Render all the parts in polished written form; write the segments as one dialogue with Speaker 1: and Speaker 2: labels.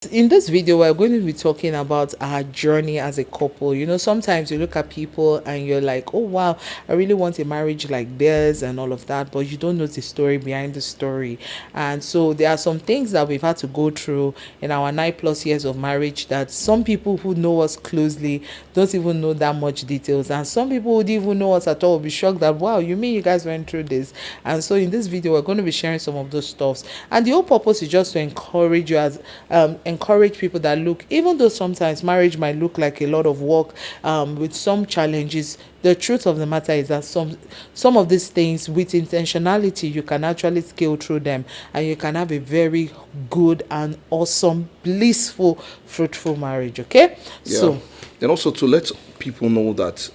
Speaker 1: In this video, we're going to be talking about our journey as a couple. Sometimes you look at people and you're like, oh wow, I really want a marriage like this and all of that, but you don't know the story behind the story. And so there are some things that we've had to go through in our 9+ years of marriage that some people who know us closely don't even know that much details, and some people who didn't even know us at all will be shocked that, wow, you mean you guys went through this? And so in this video, we're going to be sharing some of those stuffs, and the whole purpose is just to encourage you as encourage people that, look, even though sometimes marriage might look like a lot of work with some challenges, the truth of the matter is that some of these things, with intentionality, you can actually scale through them, and you can have a very good and awesome, blissful, fruitful marriage. Okay.
Speaker 2: Yeah.
Speaker 1: So
Speaker 2: and also to let people know that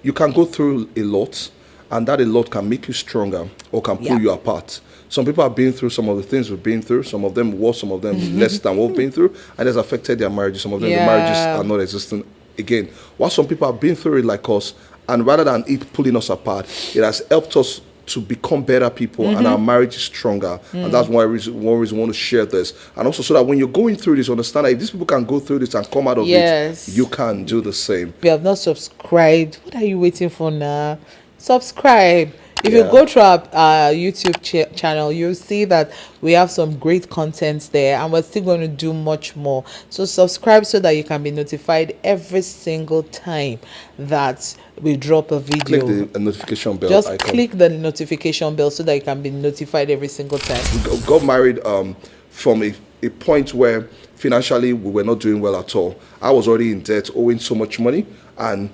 Speaker 2: you can go through a lot, and that a lot can make you stronger or can pull you apart. Some people have been through some of the things we've been through, some of them worse, some of them less than what we've been through, and it's affected their marriages. Some of them, the marriages are not existing again. While some people have been through it like us, and rather than it pulling us apart, it has helped us to become better people, and our marriage is stronger. And that's one reason we want to share this. And also so that when you're going through this, understand that if these people can go through this and come out of it, you can do the same.
Speaker 1: If you have not subscribed, what are you waiting for now? Subscribe. If you go to our YouTube channel, you'll see that we have some great content there, and we're still going to do much more. So subscribe so that you can be notified every single time that we drop a video.
Speaker 2: Click the notification bell
Speaker 1: Just
Speaker 2: icon.
Speaker 1: click the notification bell so that you can be notified every single time.
Speaker 2: We got married from a point where financially we were not doing well at all. I was already in debt, owing so much money, and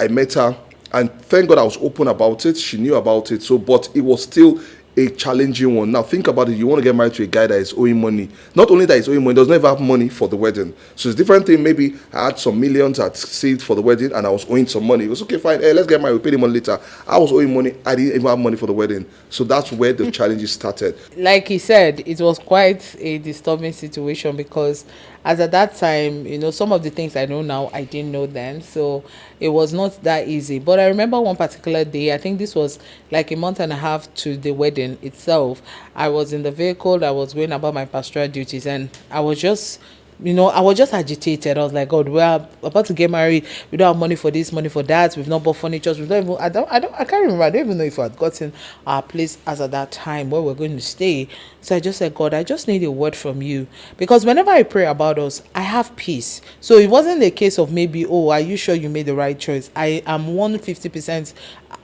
Speaker 2: I met her. And thank God I was open about it. She knew about it. So, but it was still a challenging one. Now, think about it. You want to get married to a guy that is owing money. Not only that he's owing money, does not even have money for the wedding. So, it's a different thing. Maybe I had some millions I'd saved for the wedding and I was owing some money. It was okay, fine. Hey, let's get married. We'll pay the money later. I was owing money. I didn't even have money for the wedding. So, that's where the challenges started.
Speaker 1: Like he said, it was quite a disturbing situation, because as at that time, some of the things I know now, I didn't know then. So it was not that easy. But I remember one particular day, I think this was like a month and a half to the wedding itself. I was in the vehicle, I was going about my pastoral duties, and I was just agitated. I was like, God, we're about to get married. We don't have money for this, money for that. We've not bought furniture. We don't even, I can't remember. I don't even know if I had gotten our place as at that time where we're going to stay. So I just said, God, I just need a word from you. Because whenever I pray about us, I have peace. So it wasn't a case of maybe, oh, are you sure you made the right choice? I am 150%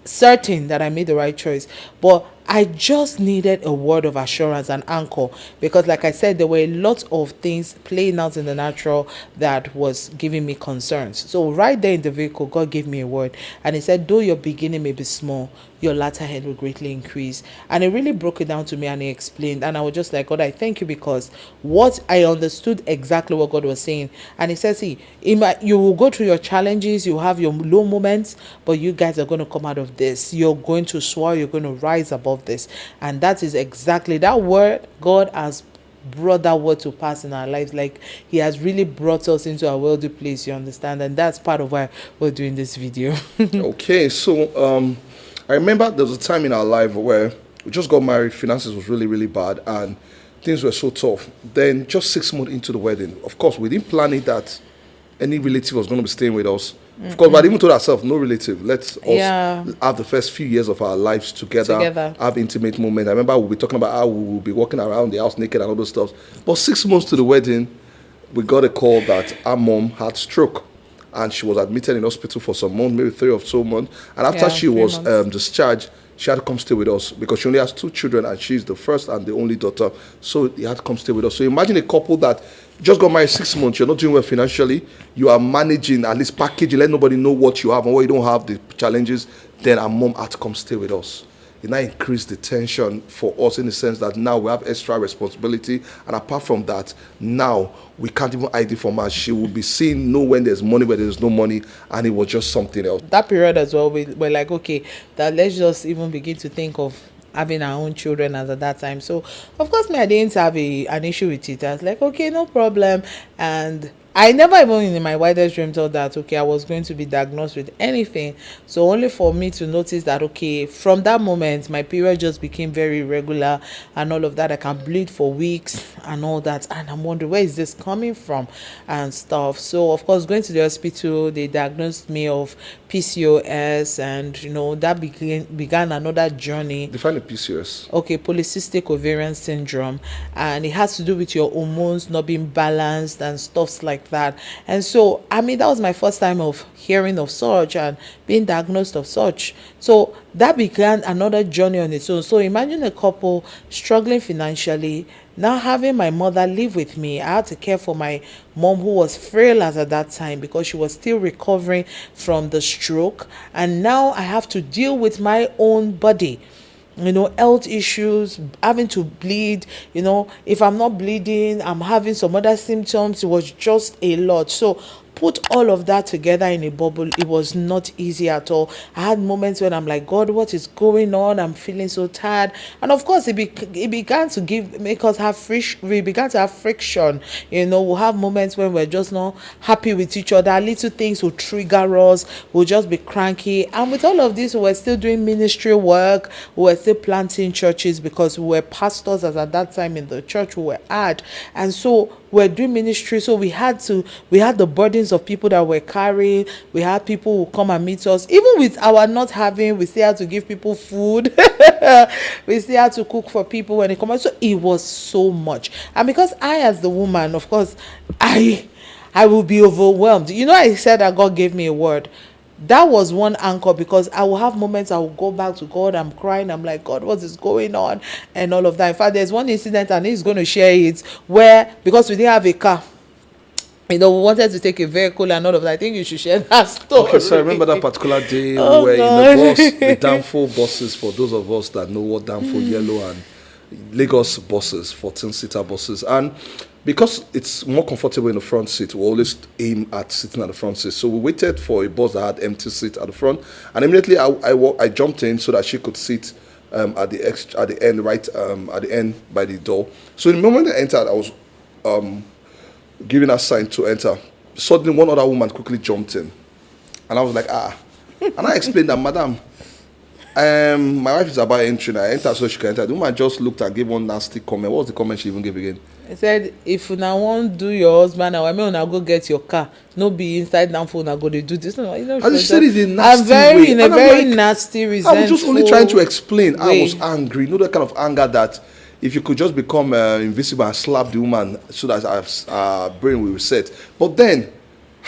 Speaker 1: certain that I made the right choice. But I just needed a word of assurance and anchor, because like I said, there were a lot of things playing out in the natural that was giving me concerns. So right there in the vehicle, God gave me a word, and he said, though your beginning may be small, your latter end will greatly increase. And it really broke it down to me, and he explained, and I was just like, God, I thank you, because what I understood exactly what God was saying. And he says, see, you will go through your challenges, you have your low moments, but you guys are going to come out of this. You're going to soar, you're going to rise above this. And that is exactly that word. God has brought that word to pass in our lives. Like, he has really brought us into a wealthy place, you understand? And that's part of why we're doing this video.
Speaker 2: Okay, so I remember there was a time in our life where we just got married, finances was really, really bad, and things were so tough. Then just 6 months into the wedding, of course, we didn't plan it that any relative was going to be staying with us. Of course, but I even told ourselves, no relative. Let's us have the first few years of our lives together. Have intimate moments. I remember we'll be talking about how we will be walking around the house naked and all those stuff. But 6 months to the wedding, we got a call that our mom had stroke, and she was admitted in hospital for some months, maybe 3 or so months. And after she was discharged, she had to come stay with us, because she only has 2 children and she's the first and the only daughter. So he had to come stay with us. So imagine a couple that just got married 6 months, you're not doing well financially, you are managing, at least packaging, let nobody know what you have and what you don't have, the challenges. Then our mom had to come stay with us. It now increased the tension for us, in the sense that now we have extra responsibility, and apart from that, now we can't even hide it from her. She will be seen, know when there's money, when there's no money, and it was just something else.
Speaker 1: That period as well, we're like, okay, that let's just even begin to think of having our own children as at that time. So of course, I didn't have an issue with it. I was like, okay, no problem. And I never even in my wildest dream thought that okay, I was going to be diagnosed with anything. So only for me to notice that okay, from that moment my period just became very irregular and all of that. I can bleed for weeks and all that, and I'm wondering where is this coming from and stuff. So of course, going to the hospital, they diagnosed me of PCOS, and that began another journey.
Speaker 2: Define the PCOS.
Speaker 1: Okay, polycystic ovarian syndrome, and it has to do with your hormones not being balanced and stuffs like that. And so I mean, that was my first time of hearing of such and being diagnosed of such. So that began another journey on its own. So imagine a couple struggling financially, now having my mother live with me. I had to care for my mom, who was frail as at that time because she was still recovering from the stroke, and now I have to deal with my own body, health issues, having to bleed. If I'm not bleeding, I'm having some other symptoms. It was just a lot. So put all of that together in a bubble, it was not easy at all. I had moments when I'm like, God, what is going on? I'm feeling so tired. And of course, it began to make us have we began to have friction. We'll have moments when we're just not happy with each other. Little things will trigger us. We'll just be cranky. And with all of this, we were still doing ministry work. We were still planting churches because we were pastors as at that time in the church we were at. And so we're doing ministry, so we had the burdens of people that we're carrying. We had people who come and meet us, even with our not having. We still had to give people food. We still had to cook for people when they come out. So it was so much, and because I, as the woman, of course, I will be overwhelmed. I said that God gave me a word. That was one anchor, because I will have moments I will go back to God. I'm crying. I'm like, God, what is going on? And all of that. In fact, there's one incident, and he's going to share it, where, because we didn't have a car, we wanted to take a vehicle and all of that. I think you should share that story.
Speaker 2: Okay, so I remember that particular day we were in the Danfo buses, for those of us that know what Danfo yellow and Lagos buses, 14-seater buses. And because it's more comfortable in the front seat, we always aim at sitting at the front seat. So we waited for a bus that had empty seat at the front, and immediately I jumped in so that she could sit at the end, right at the end by the door. So the moment I entered, I was giving her sign to enter. Suddenly, one other woman quickly jumped in, and I was like, and I explained that, Madam, my wife is about entering. I entered so she can enter. The woman just looked and gave one nasty comment. What was the comment she even gave again?
Speaker 1: I said, if una wan do your husband, I mean, una go get your car. No be inside down phone, una go dey do this.
Speaker 2: And she said it in a nasty way.
Speaker 1: In a very nasty, resentful
Speaker 2: I was just only trying to explain. I was angry. That kind of anger that if you could just become invisible and slap the woman so that our brain will reset. But then,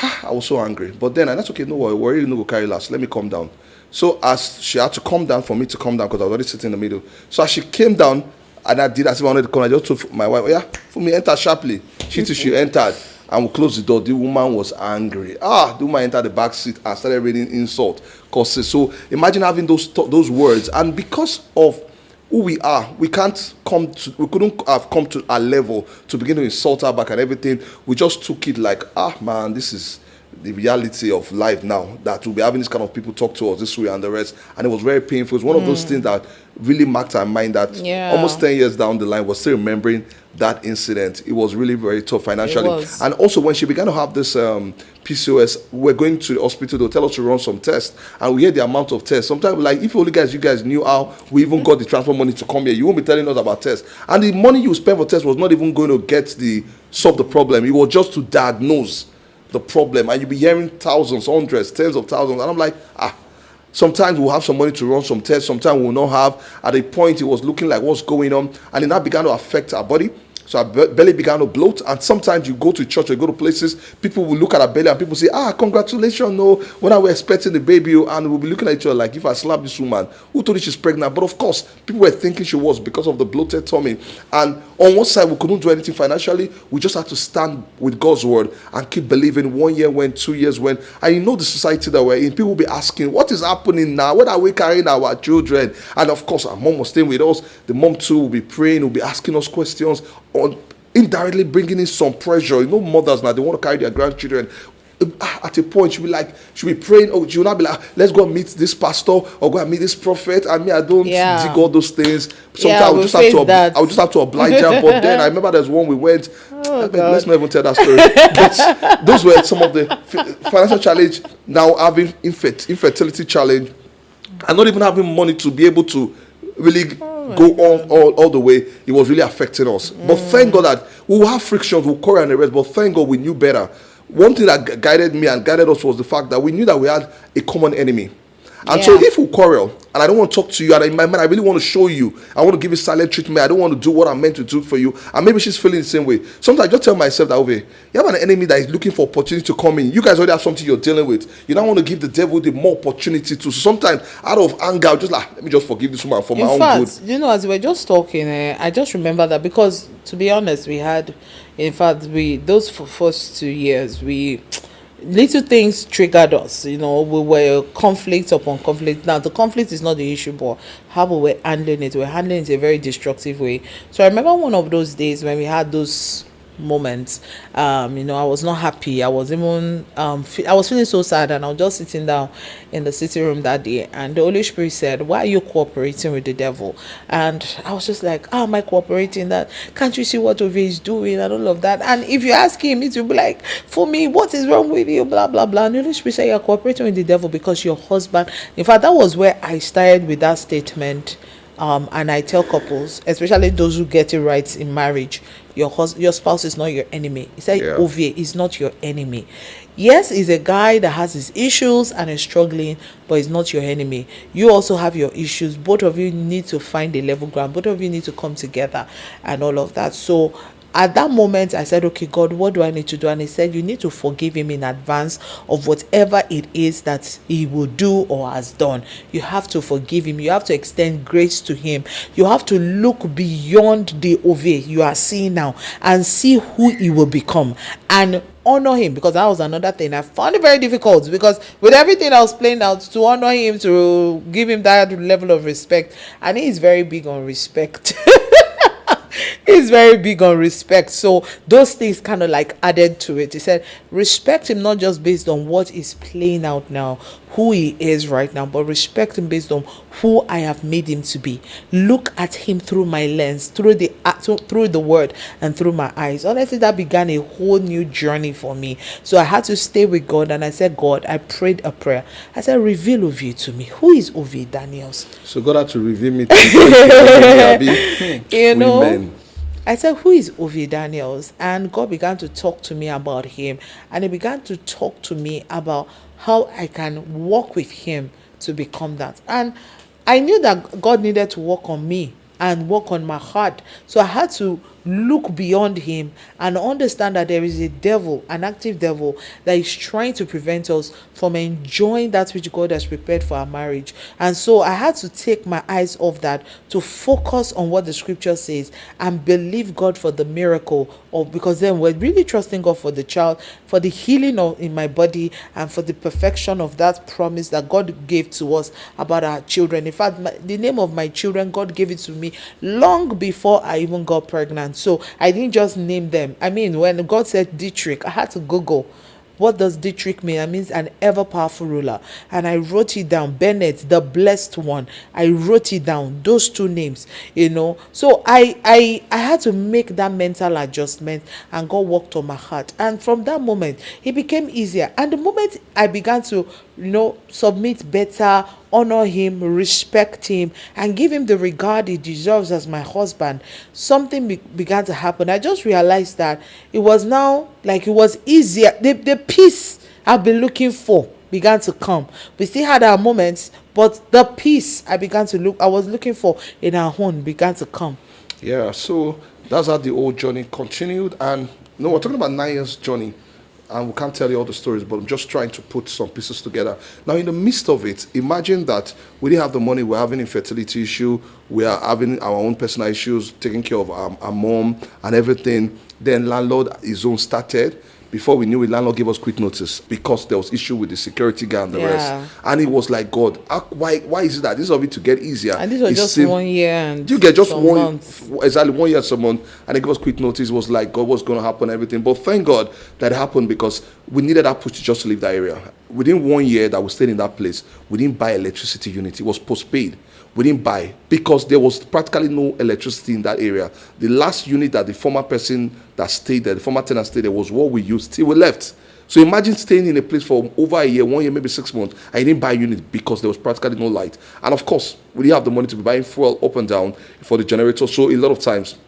Speaker 2: I was so angry. But then, that's okay, no worry, no go carry last. Let me calm down. So as she had to calm down for me to calm down, because I was already sitting in the middle. So as she came down, and I did as if I wanted to come, I just told my wife, for me, enter sharply. She entered, and we closed the door. The woman was angry. The woman entered the back seat and started reading insult. So imagine having those words. And because of who we are, we couldn't have come to our level to begin to insult her back and everything. We just took it like, man, this is the reality of life now, that we'll be having this kind of people talk to us this way and the rest. And it was very painful. It's one of those things that really marked our mind, that almost 10 years down the line, we're still remembering that incident. It was really very tough financially. And also, when she began to have this PCOS, we're going to the hospital. They'll tell us to run some tests, and we hear the amount of tests. Sometimes, like, if you guys knew how we even got the transport money to come here, you won't be telling us about tests. And the money you spend for tests was not even going to solve the problem. It was just to diagnose the problem, and you'll be hearing thousands, hundreds, tens of thousands. And I'm like, sometimes we'll have some money to run some tests, sometimes we'll not have. At a point, it was looking like what's going on, and it now began to affect our body. So our belly began to bloat, and sometimes you go to church or you go to places, people will look at our belly and people say, congratulations, no, when I was expecting the baby, and we'll be looking at each other like, if I slap this woman, who told you she's pregnant? But of course, people were thinking she was, because of the bloated tummy. And on one side, we couldn't do anything financially. We just had to stand with God's word and keep believing. 1 year went, 2 years went, and the society that we're in, people will be asking, what is happening now? When are we carrying our children? And of course, our mom was staying with us. The mom too will be praying, will be asking us questions, on indirectly bringing in some pressure. Mothers now, they want to carry their grandchildren. at a point she'll be praying, oh, she'll not be like, let's go and meet this pastor or go and meet this prophet. I mean, I don't dig all those things. Sometimes I would just have to oblige her. But then I remember there's one we went. Let's not even tell that story. But those were some of the financial challenge. Now having infertility challenge, and not even having money to be able to really go on all the way. It was really affecting us. But thank God that we will have frictions, we'll quarrel and the rest. But thank God we knew better. One thing that guided me and guided us was the fact that we knew that we had a common enemy. And so if we quarrel, and I don't want to talk to you, and in my mind I really want to show you, I want to give you silent treatment, I don't want to do what I'm meant to do for you, and maybe she's feeling the same way. Sometimes I just tell myself that, okay, you have an enemy that is looking for opportunity to come in. You guys already have something you're dealing with. You don't want to give the devil the more opportunity to. So sometimes out of anger, I'll just let me just forgive this woman for my own good.
Speaker 1: You know, as we were just talking, I just remember that because, to be honest, those first 2 years, little things triggered us. You know, we were conflict upon conflict. Now the conflict is not the issue, but how we were handling it, in a very destructive way. So I remember one of those days when we had those moments. I was not happy. I was even I was feeling so sad, and I was just sitting down in the sitting room that day, and the Holy Spirit said, why are you cooperating with the devil? And I was just like, how am I cooperating? That can't you see what Ove is doing and all of that? And if you ask him, it will be like, for me, what is wrong with you, blah blah blah. And the Holy Spirit said, you're cooperating with the devil because your husband, in fact, that was where I started with that statement. And I tell couples, especially those who get it right in marriage, your spouse is not your enemy. He said, Ove is not your enemy. Yes, he's a guy that has his issues and is struggling, but he's not your enemy. You also have your issues. Both of you need to find a level ground. Both of you need to come together and all of that. So at that moment, I said, okay, God, what do I need to do? And he said, you need to forgive him in advance of whatever it is that he will do or has done. You have to forgive him. You have to extend grace to him. You have to look beyond the Ove you are seeing now and see who he will become and honor him, because that was another thing I found it very difficult, because with everything I was playing out, to honor him, to give him that level of respect, and he is very big on respect. He's very big on respect. So those things kind of like added to it. He said, respect him not just based on what is playing out now, who he is right now, but respect him based on who I have made him to be. Look at him through my lens, through the word and through my eyes. Honestly, that began a whole new journey for me. So I had to stay with God, and I said, God, I prayed a prayer. I said, reveal Ove to me. Who is Ove Daniels?
Speaker 2: So God had to reveal me to
Speaker 1: you know. Women. I said, who is Ove Daniels? And God began to talk to me about him. And he began to talk to me about how I can walk with him to become that. And I knew that God needed to work on me and work on my heart. So I had to look beyond him and understand that there is a devil, an active devil, that is trying to prevent us from enjoying that which God has prepared for our marriage. And so I had to take my eyes off that to focus on what the scripture says and believe God for the miracle, because then we're really trusting God for the child, for the healing in my body, and for the perfection of that promise that God gave to us about our children. In fact, the name of my children, God gave it to me long before I even got pregnant. So I didn't just name them. I mean, when God said Dietrich, I had to Google, what does Dietrich mean? It means an ever-powerful ruler. And I wrote it down. Bennett, the blessed one. I wrote it down. Those two names, you know. So I had to make that mental adjustment, and God worked on my heart. And from that moment, it became easier. And the moment I began to, submit better, honor him, respect him, and give him the regard he deserves as my husband, something began to happen. I just realized that it was now like it was easier. The peace I've been looking for began to come. We still had our moments, but the peace I was looking for in our home began to come.
Speaker 2: Yeah, so that's how the old journey continued. And we're talking about 9 years journey. And we can't tell you all the stories, but I'm just trying to put some pieces together. Now, in the midst of it, imagine that we didn't have the money. We're having infertility issue. We are having our own personal issues, taking care of our mom and everything. Then landlord, his own started. before we knew it, landlord gave us quick notice because there was issue with the security guard and the rest. And it was like, God, why is it that this is of it to get easier?
Speaker 1: And this was just 1 year and
Speaker 2: you get just
Speaker 1: some
Speaker 2: 1
Speaker 1: months.
Speaker 2: exactly 1 year and some month, and they gave us quick notice. It was like God was going to happen, everything. But thank God that it happened because we needed that push just to leave that area. Within 1 year that we stayed in that place, we didn't buy electricity unit. It was postpaid. We didn't buy because there was practically no electricity in that area. The last unit that the former person that stayed there, the former tenant stayed there, was what we used till we left. So imagine staying in a place for over a year, 1 year, maybe 6 months, and you didn't buy a unit because there was practically no light. And of course, we didn't have the money to be buying fuel up and down for the generator. So a lot of times,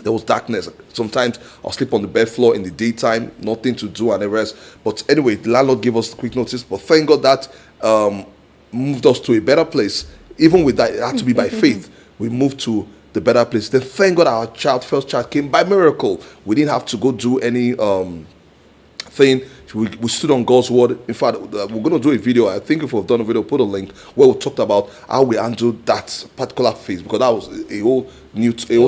Speaker 2: there was darkness. Sometimes I'll sleep on the bed floor in the daytime, nothing to do and the rest. But anyway, the landlord gave us quick notice. But thank God that moved us to a better place. Even with that, it had to be by faith. We moved to the better place. Then thank God our first child came by miracle. We didn't have to go do any thing. We stood on God's word. In fact, we're going to do a video. I think if we've done a video, put a link where we talked about how we handled that particular phase, because that was a whole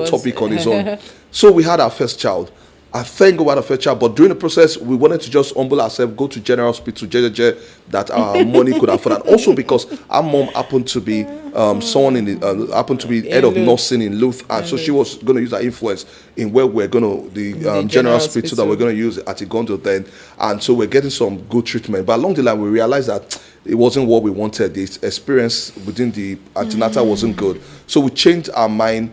Speaker 2: topic on its own. So we had our first child. I thank God we had our first child, but during the process, we wanted to just humble ourselves, go to General Hospital, 𝐤𝐤𝐤𝐤, that our money could afford. And also because our mom happened to be someone in the, happened to be head of nursing in Louth, and so she was going to use her influence in where we're going to the General Hospital that we're going to use at 𝐬𝐭𝐤𝐫 then, and so we're getting some good treatment. But along the line, we realized that it wasn't what we wanted. The experience within the antenatal wasn't good, so we changed our mind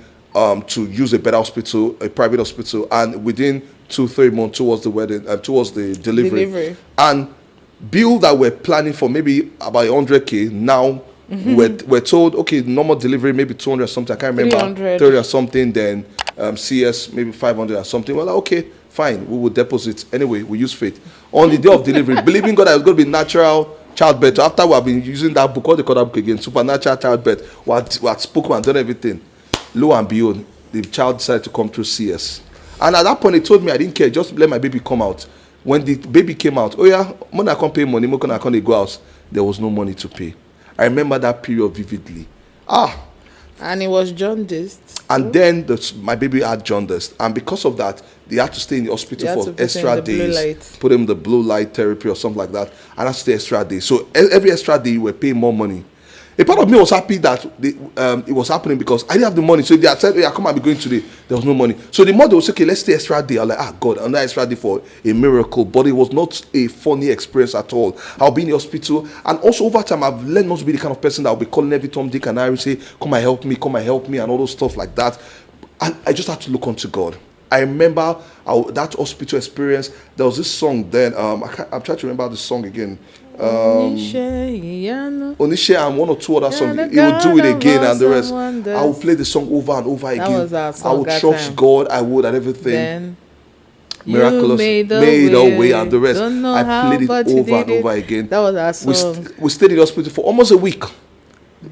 Speaker 2: to use a better hospital, a private hospital, and within 2-3 months towards the wedding, towards the delivery, and bill that we're planning for maybe about 100K now. We're told, okay, normal delivery maybe 200 or something, I can't remember, 30 or something, then CS maybe 500 or something. Well, okay, fine, we will deposit. Anyway, we use faith. On the day of delivery, believing God that it's going to be natural childbirth. After we have been using that book, what they call that book again, supernatural childbirth, we had spoken and done everything. Lo and behold, the child decided to come through CS. And at that point, he told me I didn't care, just let my baby come out. When the baby came out, oh yeah, when I can't pay money, when I can't go out, there was no money to pay. I remember that period vividly.
Speaker 1: And it was jaundiced.
Speaker 2: And then my baby had jaundice. And because of that, they had to stay in the hospital for extra days. Put him in the blue light therapy or something like that. And that's the extra day. So every extra day, you were paying more money. A part of me was happy that it was happening because I didn't have the money. So they had said, yeah, come and be going today. There was no money. So the mother was say, okay, let's stay extra day. I was like, God, another extra day for a miracle. But it was not a funny experience at all. I'll be in the hospital. And also over time, I've learned not to be the kind of person that will be calling every Tom, Dick, and Harry, say, come and help me, and all those stuff like that. And I just had to look unto God. I remember that hospital experience. There was this song then. I'm trying to remember the song again. Onishe and one or two other songs. He would do it again and the rest. I would play the song over and over again. I would trust God. I would and everything.
Speaker 1: Then
Speaker 2: miraculous made a way and the rest. I played it over and over again.
Speaker 1: That was our song.
Speaker 2: We stayed in the hospital for almost a week.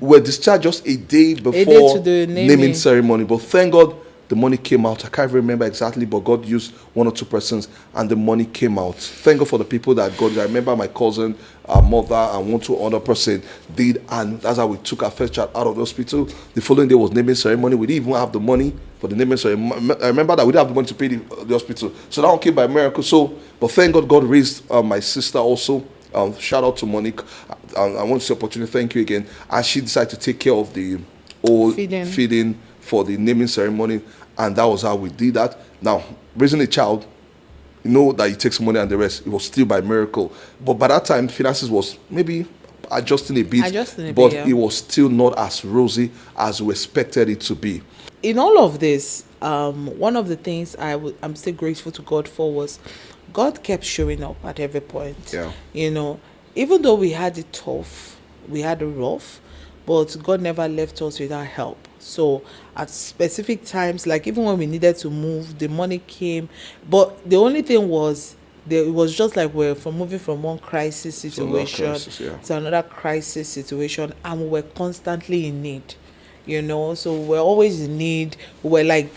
Speaker 2: We were discharged just a day before naming ceremony. But thank God the money came out. I can't remember exactly, but God used 1 or 2 persons and the money came out. Thank God for the people that God. I remember my cousin, our mother, and 1 or 2 other person did, and that's how we took our first child out of the hospital. The following day was naming ceremony. We didn't even have the money for the naming ceremony. I remember that we didn't have the money to pay the hospital. So that one came by miracle. But thank God, God raised my sister also. Shout out to Monique. I want to say opportunity. Thank you again. And she decided to take care of the whole feeding for the naming ceremony, and that was how we did that. Now, raising a child, you know that it takes money and the rest. It was still by miracle. But by that time, finances was maybe adjusting a bit, but it was still not as rosy as we expected it to be.
Speaker 1: In all of this, one of the things I'm still grateful to God for was God kept showing up at every point.
Speaker 2: Yeah.
Speaker 1: You know, even though we had it tough, we had it rough, but God never left us without help. So at specific times, like even when we needed to move, the money came. But the only thing was, it was just like we're moving from one crisis situation to another crisis situation, and we were constantly in need, you know. So we're always in need. We're like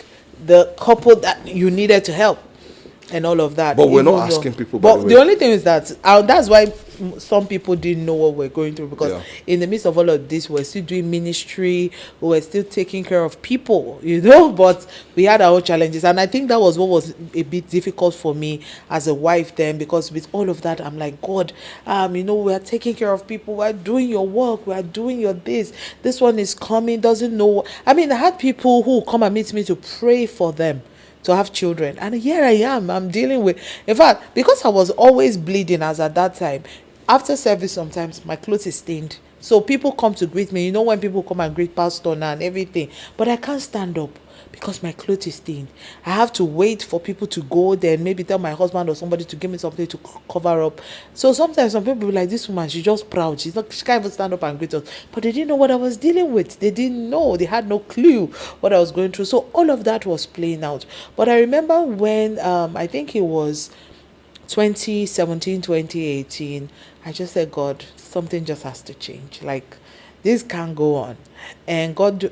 Speaker 1: the couple that you needed to help and all of that.
Speaker 2: But we're not asking people.
Speaker 1: But the only thing is that that's why some people didn't know what we're going through, because in the midst of all of this, we're still doing ministry, we're still taking care of people, but we had our own challenges. And I think that was what was a bit difficult for me as a wife then, because with all of that, I'm like, God, we are taking care of people, we're doing your work, we're doing your this one is coming, doesn't know. I had people who come and meet me to pray for them to have children, and here I am, I'm dealing with, in fact, because I was always bleeding as at that time, after service sometimes my clothes is stained, so people come to greet me, when people come and greet pastor now and everything, but I can't stand up because my clothes is stained. I have to wait for people to go, then maybe tell my husband or somebody to give me something to cover up. So sometimes some people be like, this woman, she's just proud, she can't even stand up and greet us. But they didn't know what I was dealing with. They didn't know, they had no clue what I was going through. So all of that was playing out. But I remember when I think it was 2017, 2018, I just said, God, something just has to change. Like, this can't go on. And God,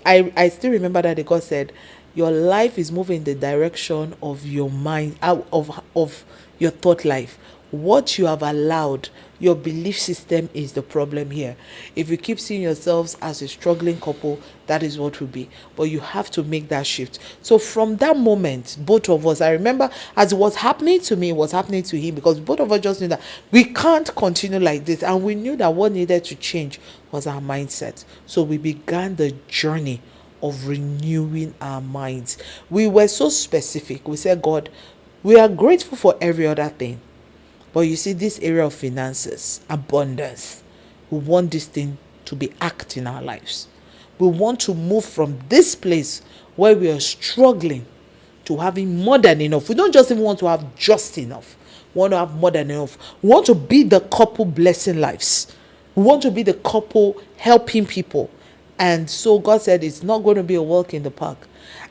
Speaker 1: I still remember that God said, your life is moving in the direction of your mind, out of your thought life. What you have allowed, your belief system is the problem here. If you keep seeing yourselves as a struggling couple, that is what will be. But you have to make that shift. So from that moment, both of us, I remember as it was happening to me, it was happening to him, because both of us just knew that we can't continue like this. And we knew that what needed to change was our mindset. So we began the journey of renewing our minds. We were so specific. We said, God, we are grateful for every other thing. But you see, this area of finances, abundance, we want this thing to be act in our lives. We want to move from this place where we are struggling to having more than enough. We don't just even want to have just enough. We want to have more than enough. We want to be the couple blessing lives. We want to be the couple helping people. And so God said it's not going to be a walk in the park.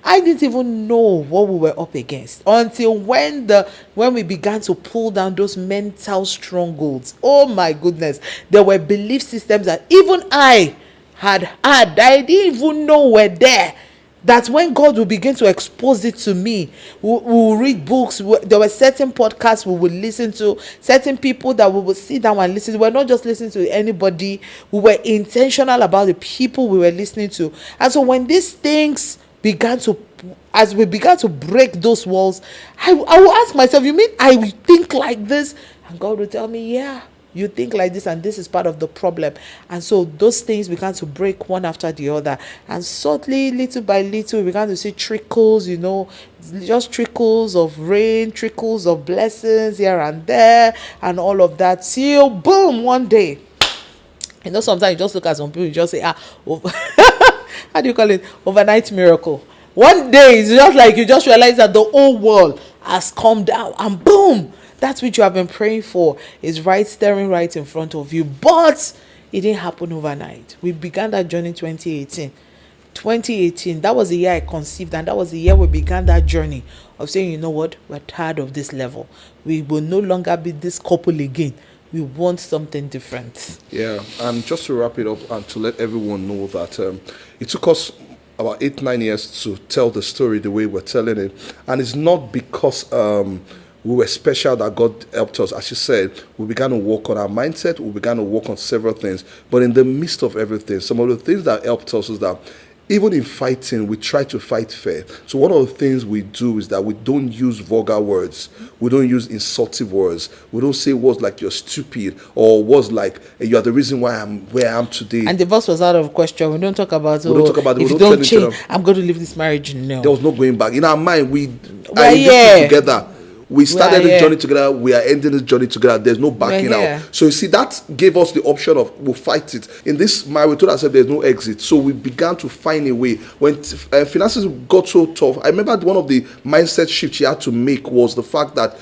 Speaker 1: I didn't even know what we were up against until when we began to pull down those mental strongholds. Oh my goodness. There were belief systems that even I had. I didn't even know were there. That when God will begin to expose it to me, we will read books. There were certain podcasts we would listen to, certain people that we would sit down and listen to. We're not just listening to anybody. We were intentional about the people we were listening to. And so when these things as we began to break those walls, I will ask myself, you mean I will think like this? And God will tell me, yeah, you think like this, and this is part of the problem. And so those things began to break one after the other. And subtly, little by little, we began to see trickles, just trickles of rain, trickles of blessings here and there, and all of that. Till boom, one day. Sometimes you just look at some people, you just say, how do you call it? Overnight miracle. One day, it's just like you just realize that the whole world has come down, and boom, that's what you have been praying for is staring right in front of you. But it didn't happen overnight. We began that journey in 2018. 2018, that was the year I conceived, and that was the year we began that journey of saying, you know what, we're tired of this level. We will no longer be this couple again. We want something different.
Speaker 2: Yeah, and just to wrap it up and to let everyone know that it took us about 8-9 years to tell the story the way we're telling it. And it's not because we were special that God helped us. As you said, we began to work on our mindset. We began to work on several things. But in the midst of everything, some of the things that helped us is that even in fighting, we try to fight fair. So one of the things we do is that we don't use vulgar words. We don't use insultive words. We don't say words like you're stupid or words like you are the reason why I'm where I am today.
Speaker 1: And divorce was out of question. We don't talk about it. If you don't change, I'm going to leave this marriage. No.
Speaker 2: There was no going back. In our mind, we are in this together. We started this journey together. We are ending this journey together. There's no backing out. So you see, that gave us the option of we'll fight it. In this marriage, we told ourselves there's no exit. So we began to find a way. When finances got so tough, I remember one of the mindset shifts she had to make was the fact that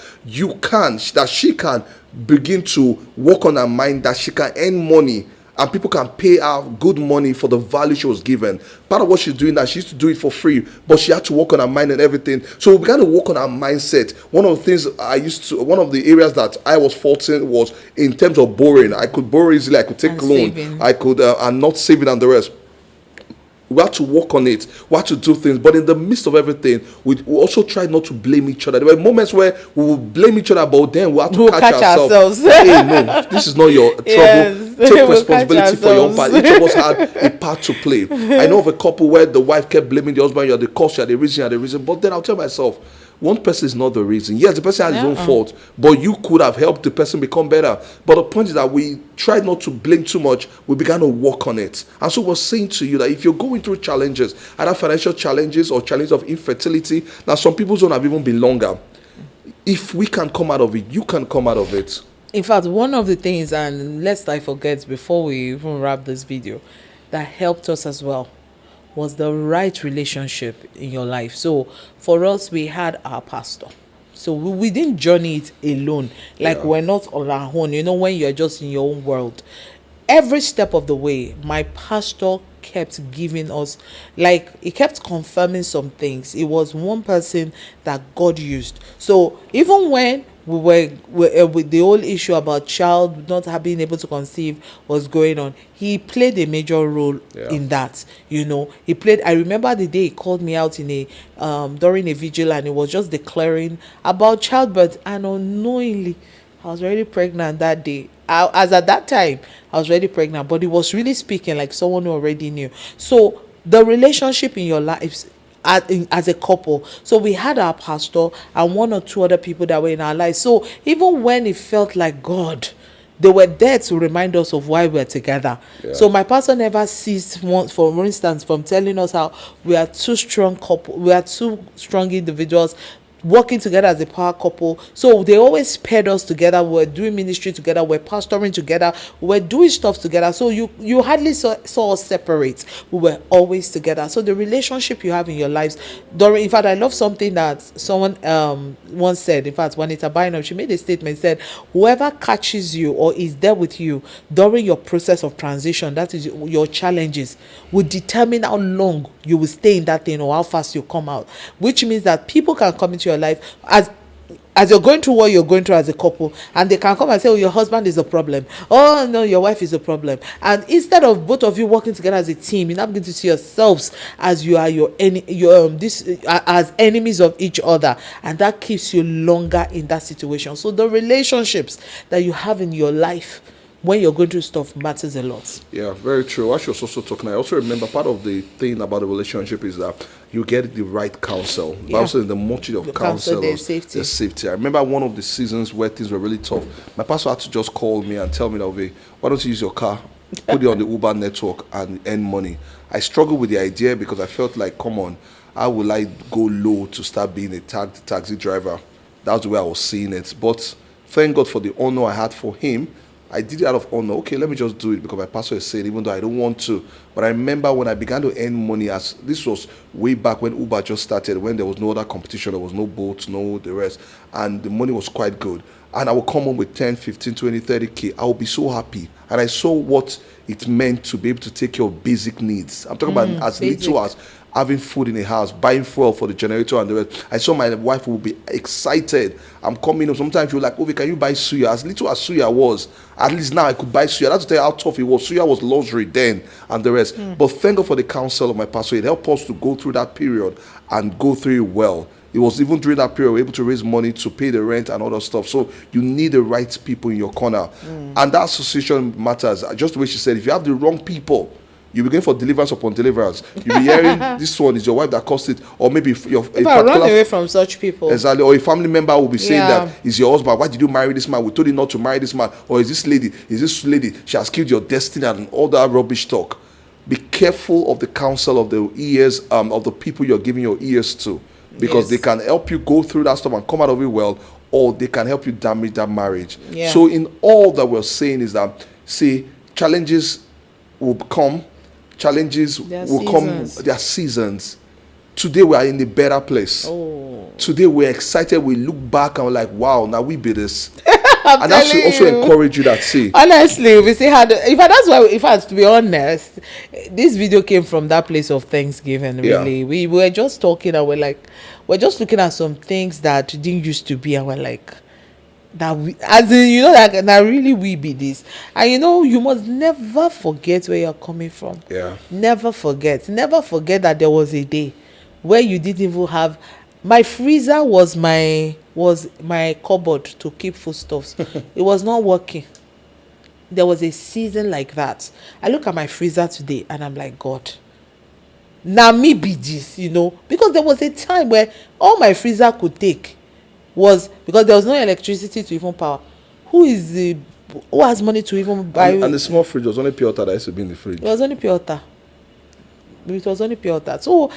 Speaker 2: she can begin to work on her mind, that she can earn money. And people can pay her good money for the value she was given. Part of what she's doing now, she used to do it for free, but she had to work on her mind and everything. So we began to work on her mindset. One of the things one of the areas that I was faulting was in terms of borrowing. I could borrow easily, I could take loan, I could, and not saving and the rest. We had to work on it. We had to do things. But in the midst of everything, we also tried not to blame each other. There were moments where we would blame each other, but then we had to catch ourselves. Hey, no, this is not your trouble.
Speaker 1: Yes.
Speaker 2: Take responsibility for your own part. Each of us had a part to play. I know of a couple where the wife kept blaming the husband. You're the cause, you're the reason, you're the reason. But then I'll tell myself, one person is not the reason. Yes, the person has his own fault, but you could have helped the person become better. But the point is that we tried not to blame too much. We began to work on it. And so we're saying to you that if you're going through challenges, either financial challenges or challenges of infertility, now some people's own have even been longer. If we can come out of it, you can come out of it.
Speaker 1: In fact, one of the things, and lest I forget before we even wrap this video, that helped us as well was the right relationship in your life. So for us, we had our pastor. So we didn't journey it alone. Like we're not on our own. You know, when you're just in your own world. Every step of the way, my pastor kept giving us, like, he kept confirming some things. It was one person that God used. So even when we were with the whole issue about child not being able to conceive was going on, he played a major role in that. You know, he played. I remember the day he called me out in a during a vigil, and he was just declaring about childbirth, and unknowingly I was already pregnant that day. As at that time, I was already pregnant, but he was really speaking like someone who already knew. So the relationship in your lives as a couple. So we had our pastor and one or two other people that were in our lives. So even when it felt like God, they were there to remind us of why we're together. So my pastor never ceased, for instance, from telling us how we are two strong couple, we are two strong individuals working together as a power couple. So they always paired us together. We're doing ministry together, we're pastoring together, we're doing stuff together. So you hardly saw us separate. We were always together. So the relationship you have in your lives, in fact, I love something that someone once said. In fact, Juanita Bynum, she made a statement, said, whoever catches you or is there with you during your process of transition, that is your challenges, will determine how long you will stay in that thing or how fast you come out. Which means that people can come into your life as you're going through what you're going through as a couple, and they can come and say, oh, your husband is a problem, oh no, your wife is a problem, and instead of both of you working together as a team, you're not going to see yourselves as you are as enemies of each other, and that keeps you longer in that situation. So the relationships that you have in your life when you're going through stuff matters a lot.
Speaker 2: Yeah, very true. As she was also talking, I also remember part of the thing about the relationship is that you get the right counsel. But also in the multitude of counsel, there's safety. I remember one of the seasons where things were really tough. My pastor had to just call me and tell me that, why don't you use your car, put it on the Uber network and earn money. I struggled with the idea because I felt like, come on, how will I go low to start being a taxi driver? That's the way I was seeing it. But thank God for the honor I had for him. I did it out of honor. Okay, let me just do it because my pastor is saying, even though I don't want to. But I remember when I began to earn money, as this was way back when Uber just started, when there was no other competition, there was no boats, no the rest, and the money was quite good. And I would come home with 10, 15, 20, 30K. I would be so happy. And I saw what it meant to be able to take care of basic needs. I'm talking about as little as having food in the house, buying fuel for the generator and the rest. I saw my wife would be excited. I'm coming home. Sometimes you're like, Ovi, can you buy suya? As little as suya was, at least now I could buy suya. That's to tell you how tough it was. Suya was luxury then and the rest. But thank God for the counsel of my pastor. It helped us to go through that period and go through it well. It was even during that period we were able to raise money to pay the rent and other stuff. So you need the right people in your corner. And that association matters. Just the way she said, if you have the wrong people, you'll be going for deliverance upon deliverance. You'll be hearing this one is your wife that caused it, or maybe if
Speaker 1: I run away from such people.
Speaker 2: Exactly, or a family member will be saying that is your husband. Why did you marry this man? We told you not to marry this man. Or is this lady? She has killed your destiny and all that rubbish talk. Be careful of the counsel of the ears of the people you're giving your ears to, because they can help you go through that stuff and come out of it well, or they can help you damage that marriage. So in all that we're saying is that, see, challenges will come. Challenges will come. There are seasons. Today we are in a better place. Today we're excited. We look back and we're like, wow, now we be this. And that should also encourage you that, see.
Speaker 1: Honestly, we see how that's why, if I have to be honest, this video came from that place of Thanksgiving, really. We were just talking and we're just looking at some things that didn't used to be, and we're like, that we, as in, you know, that really we be this. And you know, you must never forget where you're coming from.
Speaker 2: Yeah.
Speaker 1: Never forget that there was a day where you didn't even have, my freezer was my cupboard to keep foodstuffs. It was not working. There was a season like that. I look at my freezer today and I'm like, God, now me be this, you know, because there was a time where all my freezer could take was, because there was no electricity to even power. Who has money to even buy?
Speaker 2: And the small fridge was only pure water that used to be in the fridge.
Speaker 1: It was only pure water. So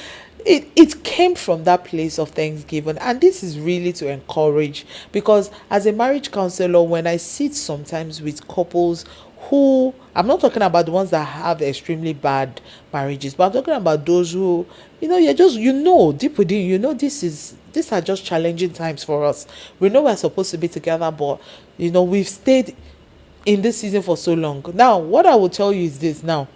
Speaker 1: it came from that place of thanksgiving, and this is really to encourage, because as a marriage counselor, when I sit sometimes with couples who, I'm not talking about the ones that have extremely bad marriages, but I'm talking about those who, you know, you're just, you know, deep within, you know, these are just challenging times for us. We know we're supposed to be together, but you know, we've stayed in this season for so long. Now, what I will tell you is this: now,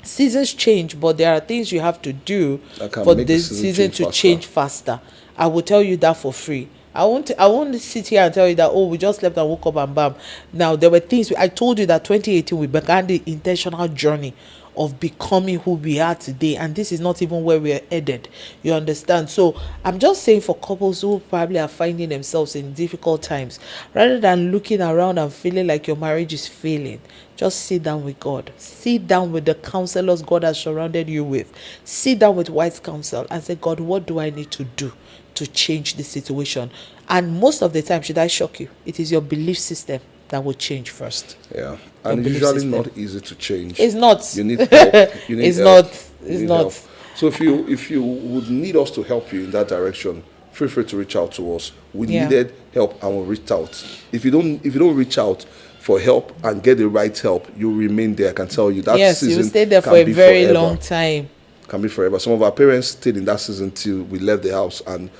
Speaker 1: seasons change, but there are things you have to do for this season to change faster. I will tell you that for free. I won't sit here and tell you that, oh, we just slept and woke up and bam. Now, there were things, I told you that 2018 we began the intentional journey of becoming who we are today, and this is not even where we are headed. You understand? So I'm just saying, for couples who probably are finding themselves in difficult times, rather than looking around and feeling like your marriage is failing, just sit down with God. Sit down with the counselors God has surrounded you with. Sit down with wise counsel and say, God, what do I need to do to change the situation? And most of the time, should I shock you, it is your belief system that will change first.
Speaker 2: Yeah. And it's usually not easy to change.
Speaker 1: It's not.
Speaker 2: You need help. You need
Speaker 1: it's
Speaker 2: help.
Speaker 1: not.
Speaker 2: You
Speaker 1: It's
Speaker 2: need
Speaker 1: not.
Speaker 2: help. So if you would need us to help you in that direction, feel free to reach out to us. We needed help and we reached out. If you don't reach out for help and get the right help, you'll remain there. I can tell you that
Speaker 1: Yes, you
Speaker 2: season
Speaker 1: will stay there for
Speaker 2: can
Speaker 1: a
Speaker 2: be
Speaker 1: very
Speaker 2: forever.
Speaker 1: long time.
Speaker 2: Can be forever. Some of our parents stayed in that season till we left the house, and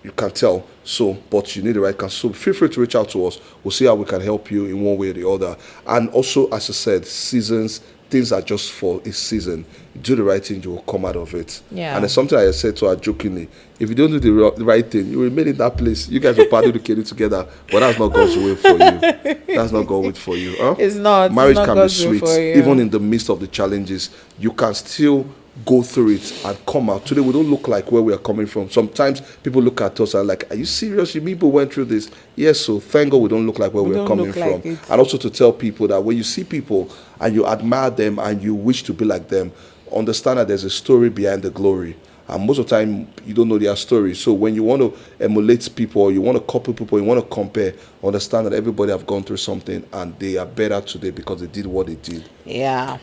Speaker 2: you can tell. So, but you need the right counsel. So feel free to reach out to us. We'll see how we can help you in one way or the other. And also, as I said, seasons, things are just for a season. You do the right thing, you will come out of it.
Speaker 1: Yeah.
Speaker 2: And it's something I said to her jokingly: if you don't do the right thing, you remain in that place. You guys will party together, but that's not God's will for you. That's not God's will for you. Huh?
Speaker 1: It's not.
Speaker 2: Marriage
Speaker 1: it's not
Speaker 2: can
Speaker 1: God's
Speaker 2: be
Speaker 1: will
Speaker 2: sweet,
Speaker 1: for you.
Speaker 2: even in the midst of the challenges. You can still go through it and come out. Today we don't look like where we are coming from. Sometimes people look at us and like, are you serious? You people went through this? Yes, so thank God we don't look like where we're coming from.
Speaker 1: like it.
Speaker 2: And also to tell people that when you see people and you admire them and you wish to be like them, understand that there's a story behind the glory. And most of the time, you don't know their story. So when you want to emulate people, or you want to copy people, you want to compare, understand that everybody have gone through something and they are better today because they did what they did.
Speaker 1: Yeah.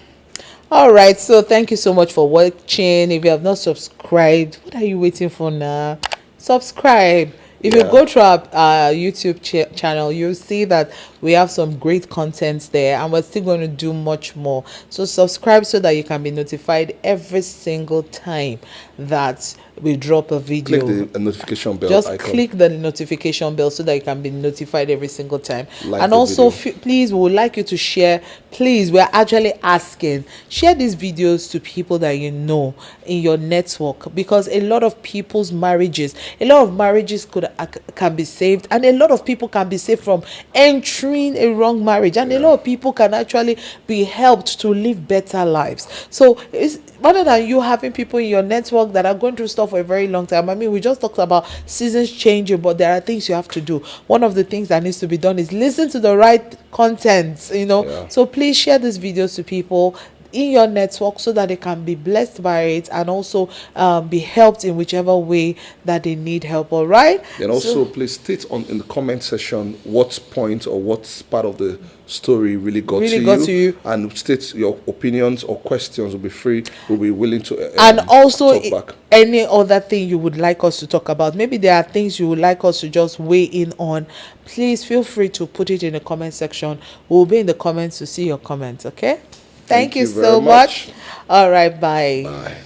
Speaker 1: All right, so thank you so much for watching. If you have not subscribed, what are you waiting for now? Subscribe. If you go to our YouTube channel, you'll see that we have some great content there, and we're still going to do much more. So subscribe so that you can be notified every single time that we drop a video.
Speaker 2: Click the notification bell
Speaker 1: Just
Speaker 2: icon.
Speaker 1: click the notification bell so that you can be notified every single time.
Speaker 2: Like
Speaker 1: and
Speaker 2: the
Speaker 1: also,
Speaker 2: video.
Speaker 1: please, we would like you to share. Please, we're actually asking, share these videos to people that you know in your network, because a lot of people's marriages, a lot of marriages can be saved, and a lot of people can be saved from entering a wrong marriage, and a lot of people can actually be helped to live better lives. So it's rather than you having people in your network that are going through stuff for a very long time. I mean, we just talked about seasons changing, but there are things you have to do. One of the things that needs to be done is listen to the right content, you know. So please share these videos to people in your network so that they can be blessed by it, and also be helped in whichever way that they need help. All right.
Speaker 2: And also, please state in the comment section what point or what part of the story really got to you, and state your opinions or questions. Will be free. We'll be willing to
Speaker 1: and also
Speaker 2: talk back.
Speaker 1: Any other thing you would like us to talk about. Maybe there are things you would like us to just weigh in on. Please feel free to put it in the comment section. We'll be in the comments to see your comments. Okay. Thank you so much. All right. Bye.
Speaker 2: Bye.